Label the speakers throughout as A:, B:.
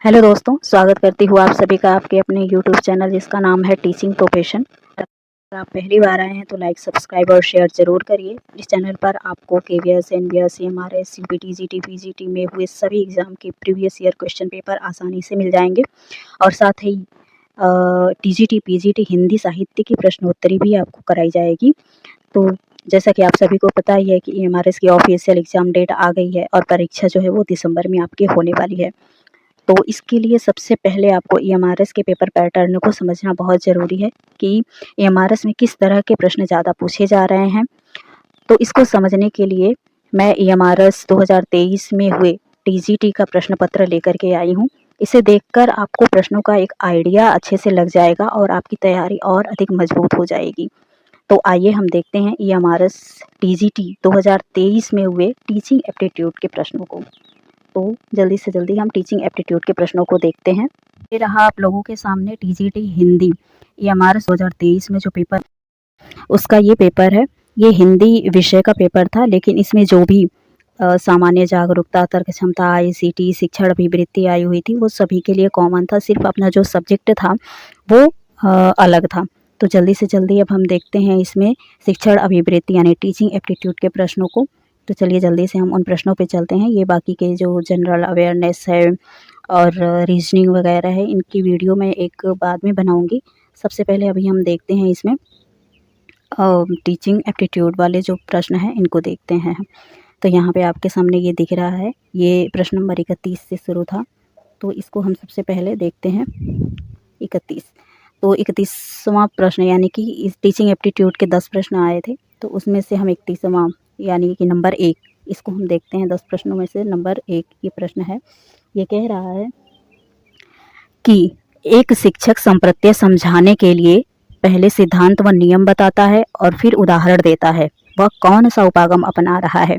A: Hello दोस्तों, स्वागत करती हूँ आप सभी का आपके अपने यूट्यूब चैनल जिसका नाम है टीचिंग प्रोफेशन। अगर आप पहली बार आए हैं तो लाइक, सब्सक्राइब और शेयर ज़रूर करिए। इस चैनल पर आपको KVS, NVS, CMRS, CPT, GT, PGT में हुए सभी एग्जाम के प्रीवियस ईयर क्वेश्चन पेपर आसानी से मिल जाएंगे और साथ ही टीजीटी, पीजीटी हिंदी साहित्य की प्रश्नोत्तरी भी आपको कराई जाएगी। तो जैसा कि आप सभी को पता ही है कि ईएमआरएस की ऑफिशियल एग्ज़ाम डेट आ गई है और परीक्षा जो है वो दिसंबर में आपकी होने वाली है। तो इसके लिए सबसे पहले आपको ईएमआरएस के पेपर पैटर्न को समझना बहुत ज़रूरी है कि ईएमआरएस में किस तरह के प्रश्न ज़्यादा पूछे जा रहे हैं। तो इसको समझने के लिए मैं ईएमआरएस 2023 में हुए टीजीटी का प्रश्न पत्र लेकर के आई हूँ। इसे देखकर आपको प्रश्नों का एक आइडिया अच्छे से लग जाएगा और आपकी तैयारी और अधिक मजबूत हो जाएगी। तो आइए हम देखते हैं ईएमआरएस टीजीटी 2023 में हुए टीचिंग एप्टीट्यूड के प्रश्नों को। तो जल्दी से जल्दी हम टीचिंग एप्टीट्यूड के प्रश्नों को देखते हैं। ये रहा आप लोगों के सामने टीजीटी हिंदी ईएमआरएस 2023 में जो पेपर उसका ये पेपर है। ये हिंदी विषय का पेपर था, लेकिन इसमें जो भी सामान्य जागरूकता, तर्क क्षमता, आईसीटी, शिक्षण अभिवृत्ति आई हुई थी वो सभी के लिए कॉमन था। सिर्फ अपना जो सब्जेक्ट था वो अलग था। तो जल्दी से जल्दी अब हम देखते हैं इसमें शिक्षण अभिवृत्ति यानी टीचिंग एप्टीट्यूड के प्रश्नों को। तो चलिए जल्दी से हम उन प्रश्नों पे चलते हैं। ये बाकी के जो जनरल अवेयरनेस है और रीजनिंग वगैरह है, इनकी वीडियो मैं एक बाद में बनाऊंगी। सबसे पहले अभी हम देखते हैं इसमें टीचिंग एप्टीट्यूड वाले जो प्रश्न हैं इनको देखते हैं। तो यहाँ पे आपके सामने ये दिख रहा है, ये प्रश्न नंबर 31 से शुरू था। तो इसको हम सबसे पहले देखते हैं 31। तो 31वां प्रश्न यानी कि इस टीचिंग एप्टीट्यूड के 10 प्रश्न आए थे, तो उसमें से हम 31वां यानी कि नंबर 1 इसको हम देखते हैं। 10 प्रश्नों में से नंबर 1 ये प्रश्न है। ये कह रहा है कि एक शिक्षक संप्रत्यय समझाने के लिए पहले सिद्धांत व नियम बताता है और फिर उदाहरण देता है। वह कौन सा उपागम अपना रहा है?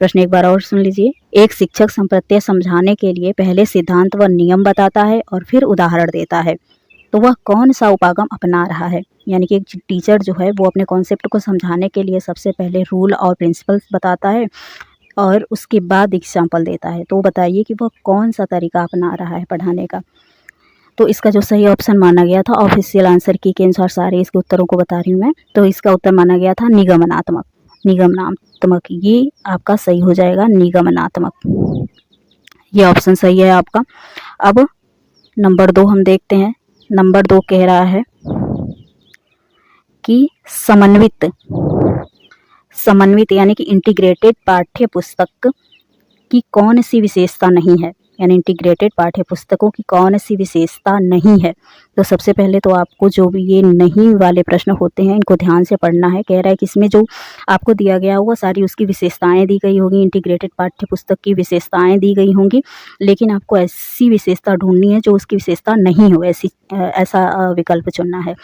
A: प्रश्न एक बार और सुन लीजिए। एक शिक्षक संप्रत्यय समझाने के लिए पहले सिद्धांत व नियम बताता है और फिर उदाहरण देता है, तो वह कौन सा उपागम अपना रहा है? यानी कि एक टीचर जो है वो अपने कॉन्सेप्ट को समझाने के लिए सबसे पहले रूल और प्रिंसिपल्स बताता है और उसके बाद एग्जाम्पल देता है। तो बताइए कि वह कौन सा तरीका अपना रहा है पढ़ाने का। तो इसका जो सही ऑप्शन माना गया था, ऑफिशियल आंसर की के अनुसार सारे इसके उत्तरों को बता रही हूँ मैं, तो इसका उत्तर माना गया था निगमनात्मक। निगमनात्मक ये आपका सही हो जाएगा, निगमनात्मक। ये ऑप्शन सही है आपका। अब नंबर 2 हम देखते हैं। नंबर 2 कह रहा है कि समन्वित यानी कि इंटीग्रेटेड पाठ्य पुस्तक की कौन सी विशेषता नहीं है? यानी इंटीग्रेटेड पाठ्य पुस्तकों की कौन सी विशेषता नहीं है? तो सबसे पहले तो आपको जो भी ये नहीं वाले प्रश्न होते हैं इनको ध्यान से पढ़ना है। कह रहा है कि इसमें जो आपको दिया गया होगा सारी उसकी विशेषताएं दी गई होगी, इंटीग्रेटेड पाठ्य पुस्तक की विशेषताएं दी गई होंगी, लेकिन आपको ऐसी विशेषता ढूंढनी है जो उसकी विशेषता नहीं हो, ऐसा विकल्प चुनना है।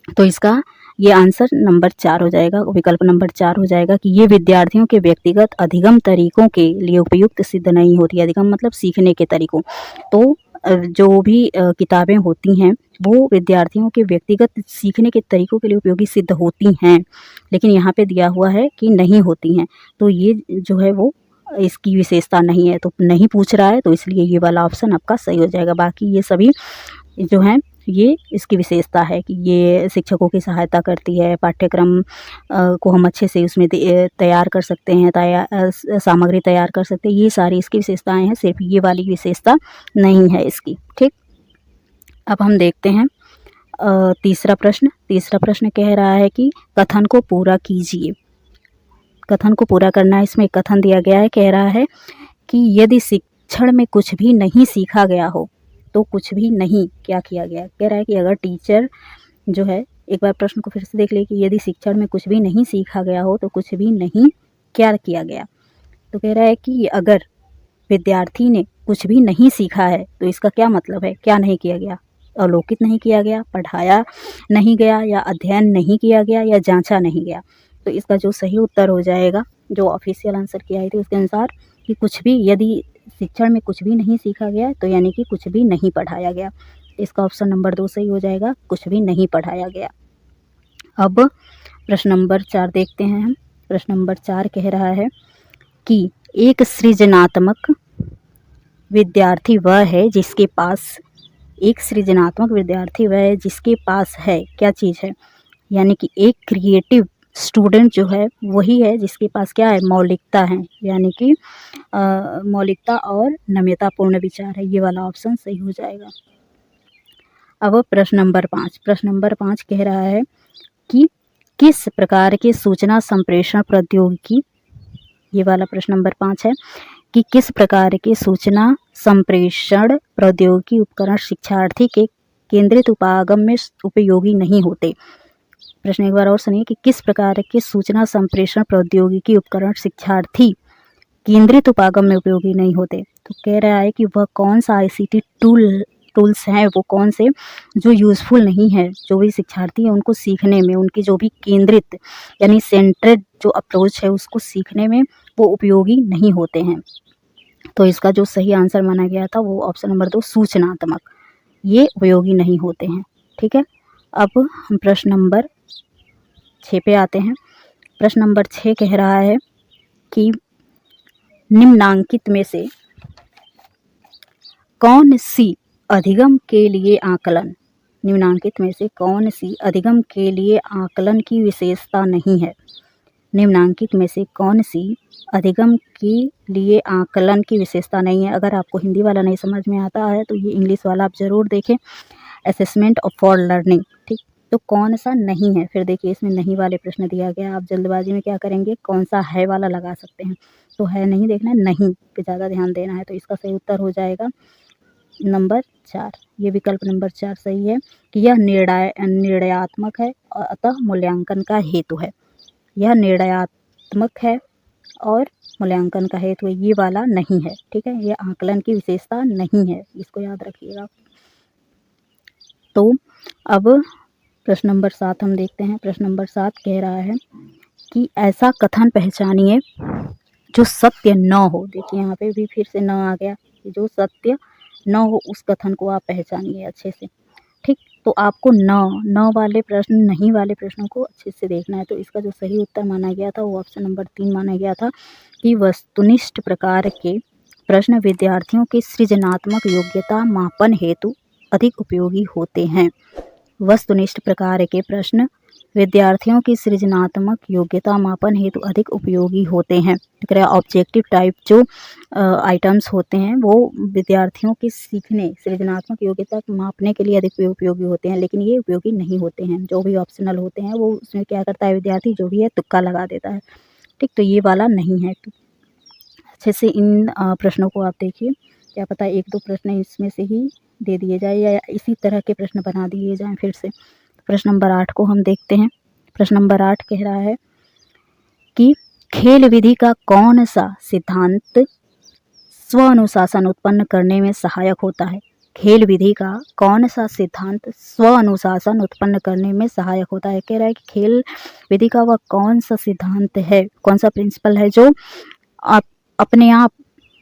A: तो इसका ये आंसर नंबर 4 हो जाएगा, विकल्प नंबर 4 हो जाएगा कि ये विद्यार्थियों के व्यक्तिगत अधिगम तरीकों के लिए उपयुक्त सिद्ध नहीं होती। अधिगम मतलब सीखने के तरीकों। तो जो भी किताबें होती हैं वो विद्यार्थियों के व्यक्तिगत सीखने के तरीकों के लिए उपयोगी सिद्ध होती हैं, लेकिन यहाँ पे दिया हुआ है कि नहीं होती हैं। तो ये जो है वो इसकी विशेषता नहीं है, तो नहीं पूछ रहा है, तो इसलिए ये वाला ऑप्शन आपका सही हो जाएगा। बाकी ये सभी जो हैं ये इसकी विशेषता है कि ये शिक्षकों की सहायता करती है, पाठ्यक्रम को हम अच्छे से उसमें तैयार कर सकते हैं, सामग्री तैयार कर सकते हैं। ये सारी इसकी विशेषताएं हैं, सिर्फ ये वाली विशेषता नहीं है इसकी। ठीक, अब हम देखते हैं तीसरा प्रश्न कह रहा है कि कथन को पूरा कीजिए। कथन को पूरा करना है। इसमें कथन दिया गया है, कह रहा है कि यदि शिक्षण में कुछ भी नहीं सीखा गया हो तो कुछ भी नहीं क्या किया गया। कह रहा है कि अगर टीचर जो है, एक बार प्रश्न को फिर से देख ले कि यदि शिक्षण में कुछ भी नहीं सीखा गया हो तो कुछ भी नहीं क्या किया गया। तो कह रहा है कि अगर विद्यार्थी ने कुछ भी नहीं सीखा है तो इसका क्या मतलब है, क्या नहीं किया गया? अवलोकित नहीं किया गया, पढ़ाया नहीं गया, या अध्ययन नहीं किया गया, या जांचा नहीं गया। तो इसका जो सही उत्तर हो जाएगा, जो ऑफिशियल आंसर की आई थी उसके अनुसार, कि कुछ भी, यदि शिक्षण में कुछ भी नहीं सीखा गया तो यानी कि कुछ भी नहीं पढ़ाया गया। इसका ऑप्शन नंबर 2 सही हो जाएगा, कुछ भी नहीं पढ़ाया गया। अब प्रश्न नंबर 4 देखते हैं हम। प्रश्न नंबर 4 कह रहा है कि एक सृजनात्मक विद्यार्थी वह है जिसके पास, एक सृजनात्मक विद्यार्थी वह है जिसके पास है क्या चीज़ है, यानी कि एक क्रिएटिव स्टूडेंट जो है वही है जिसके पास क्या है, मौलिकता है, यानी कि मौलिकता और नम्यतापूर्ण विचार है। ये वाला ऑप्शन सही हो जाएगा। अब प्रश्न नंबर 5 कह रहा है कि किस प्रकार के सूचना संप्रेषण प्रौद्योगिकी, ये वाला प्रश्न नंबर 5 है कि किस प्रकार के सूचना संप्रेषण प्रौद्योगिकी उपकरण शिक्षार्थी के केंद्रित उपागम में उपयोगी नहीं होते। प्रश्न एक बार और सुनिए कि किस प्रकार के सूचना संप्रेषण प्रौद्योगिकी उपकरण शिक्षार्थी केंद्रित उपागम में उपयोगी नहीं होते। तो कह रहा है कि वह कौन सा आईसीटी टूल्स हैं, वो कौन से जो यूज़फुल नहीं है, जो भी शिक्षार्थी हैं उनको सीखने में, उनकी जो भी केंद्रित यानी सेंट्रेड जो अप्रोच है उसको सीखने में वो उपयोगी नहीं होते हैं। तो इसका जो सही आंसर माना गया था वो ऑप्शन नंबर 2 सूचनात्मक, ये उपयोगी नहीं होते हैं। ठीक है, अब हम प्रश्न नंबर 6 पे आते हैं। प्रश्न नंबर 6 कह रहा है कि निम्नांकित में से कौन सी अधिगम के लिए आकलन, निम्नांकित में से कौन सी अधिगम के लिए आकलन की विशेषता नहीं है। निम्नांकित में से कौन सी अधिगम के लिए आकलन की विशेषता नहीं है। अगर आपको हिंदी वाला नहीं समझ में आता है तो ये इंग्लिश वाला आप ज़रूर देखें, असेसमेंट ऑफ फॉर लर्निंग। ठीक, तो कौन सा नहीं है, फिर देखिए इसमें नहीं वाले प्रश्न दिया गया, आप जल्दबाजी में क्या करेंगे, कौन सा है वाला लगा सकते हैं। तो है नहीं देखना है, नहीं पे ज़्यादा ध्यान देना है। तो इसका सही उत्तर हो जाएगा नंबर 4, ये विकल्प नंबर 4 सही है कि यह निर्णयात्मक है और अतः मूल्यांकन का हेतु है। यह निर्णयात्मक है और मूल्यांकन का हेतु है, ये वाला नहीं है। ठीक है, यह आकलन की विशेषता नहीं है, इसको याद रखिएगा। तो अब प्रश्न नंबर 7 हम देखते हैं। प्रश्न नंबर 7 कह रहा है कि ऐसा कथन पहचानिए जो सत्य न हो। देखिए यहाँ पे भी फिर से न आ गया, जो सत्य न हो उस कथन को आप पहचानिए अच्छे से। ठीक, तो आपको न वाले प्रश्न, नहीं वाले प्रश्नों को अच्छे से देखना है। तो इसका जो सही उत्तर माना गया था वो ऑप्शन नंबर 3 माना गया था कि वस्तुनिष्ठ प्रकार के प्रश्न विद्यार्थियों की सृजनात्मक योग्यता मापन हेतु अधिक उपयोगी होते हैं। वस्तुनिष्ठ प्रकार के प्रश्न विद्यार्थियों की सृजनात्मक योग्यता मापन हेतु अधिक उपयोगी होते हैं। ऑब्जेक्टिव टाइप जो आइटम्स होते हैं वो विद्यार्थियों के सीखने, सृजनात्मक योग्यता को मापने के लिए अधिक उपयोगी होते हैं, लेकिन ये उपयोगी नहीं होते हैं। जो भी ऑप्शनल होते हैं वो उसमें क्या करता है, विद्यार्थी जो भी है तुक्का लगा देता है। ठीक, तो ये वाला नहीं है। तो अच्छे से इन प्रश्नों को आप देखिए, क्या पता 1-2 प्रश्न इसमें से ही दे दिए जाए या इसी तरह के प्रश्न बना दिए जाएँ फिर से। प्रश्न नंबर 8 को हम देखते हैं। प्रश्न नंबर 8 कह रहा है कि खेल विधि का कौन सा सिद्धांत स्व अनुशासन उत्पन्न करने में सहायक होता है। खेल विधि का कौन सा सिद्धांत स्व अनुशासन उत्पन्न करने में सहायक होता है। कह रहा है कि खेल विधि का वह कौन सा सिद्धांत है, कौन सा प्रिंसिपल है जो अपने आप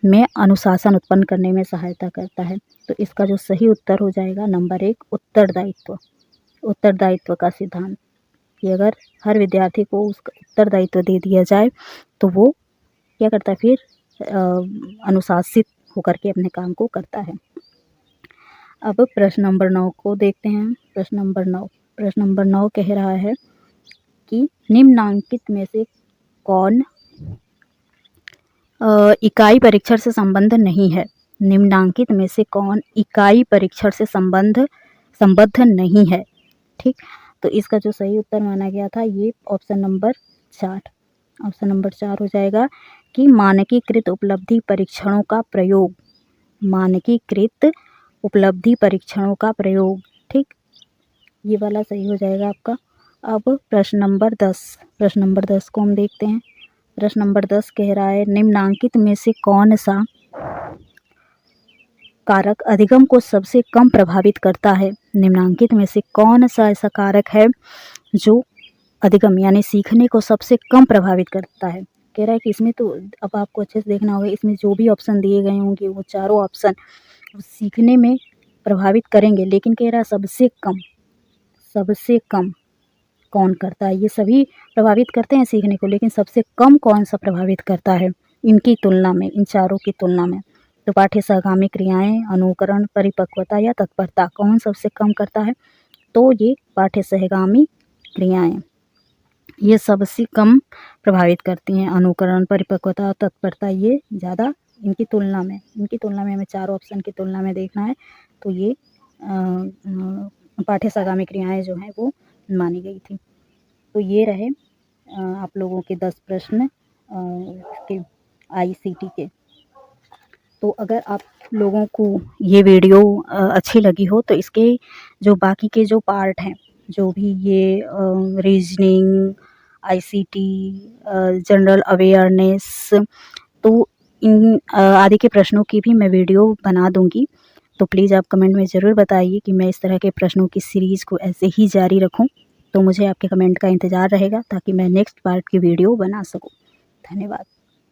A: में अनुशासन उत्पन्न करने में सहायता करता है। तो इसका जो सही उत्तर हो जाएगा नंबर 1 उत्तरदायित्व। उत्तरदायित्व का सिद्धांत, कि अगर हर विद्यार्थी को उसका उत्तरदायित्व दे दिया जाए तो वो क्या करता है, फिर अनुशासित होकर के अपने काम को करता है। अब प्रश्न नंबर 9 को देखते हैं। प्रश्न नंबर 9 कह रहा है कि निम्नांकित में से कौन इकाई परीक्षण से संबंध नहीं है। निम्नांकित में से कौन इकाई परीक्षण से संबद्ध नहीं है। ठीक, तो इसका जो सही उत्तर माना गया था ये ऑप्शन नंबर 4, ऑप्शन नंबर 4 हो जाएगा कि मानकीकृत उपलब्धि परीक्षणों का प्रयोग, मानकीकृत उपलब्धि परीक्षणों का प्रयोग। ठीक, ये वाला सही हो जाएगा आपका। अब प्रश्न नंबर 10 को हम देखते हैं। प्रश्न नंबर 10 कह रहा है निम्नांकित में से कौन सा कारक अधिगम को सबसे कम प्रभावित करता है। निम्नांकित में से कौन सा ऐसा कारक है जो अधिगम यानी सीखने को सबसे कम प्रभावित करता है। कह रहा है कि इसमें तो अब आपको अच्छे से देखना होगा, इसमें जो भी ऑप्शन दिए गए होंगे वो चारों ऑप्शन सीखने में प्रभावित करेंगे, लेकिन कह रहा है सबसे कम कौन करता है। ये सभी प्रभावित करते हैं सीखने को, लेकिन सबसे कम कौन सा प्रभावित करता है इनकी तुलना में, इन चारों की तुलना में। तो पाठ्य सहगामी क्रियाएं, अनुकरण, परिपक्वता या तत्परता कौन सबसे कम करता है? तो ये पाठ्य सहगामी क्रियाएं ये सबसे कम प्रभावित करती हैं। अनुकरण, परिपक्वता, तत्परता ये ज़्यादा इनकी तुलना में हमें चारों ऑप्शन की तुलना में देखना है। तो ये पाठ्य सहगामी क्रियाएं जो हैं वो मानी गई थी। तो ये रहे आप लोगों के 10 प्रश्न के ICT के। तो अगर आप लोगों को ये वीडियो अच्छी लगी हो तो इसके जो बाकी के जो पार्ट हैं, जो भी ये रीजनिंग, ICT, जनरल अवेयरनेस, तो इन आदि के प्रश्नों की भी मैं वीडियो बना दूंगी। तो प्लीज़ आप कमेंट में ज़रूर बताइए कि मैं इस तरह के प्रश्नों की सीरीज़ को ऐसे ही जारी रखूं। तो मुझे आपके कमेंट का इंतज़ार रहेगा ताकि मैं नेक्स्ट पार्ट की वीडियो बना सकूं। धन्यवाद।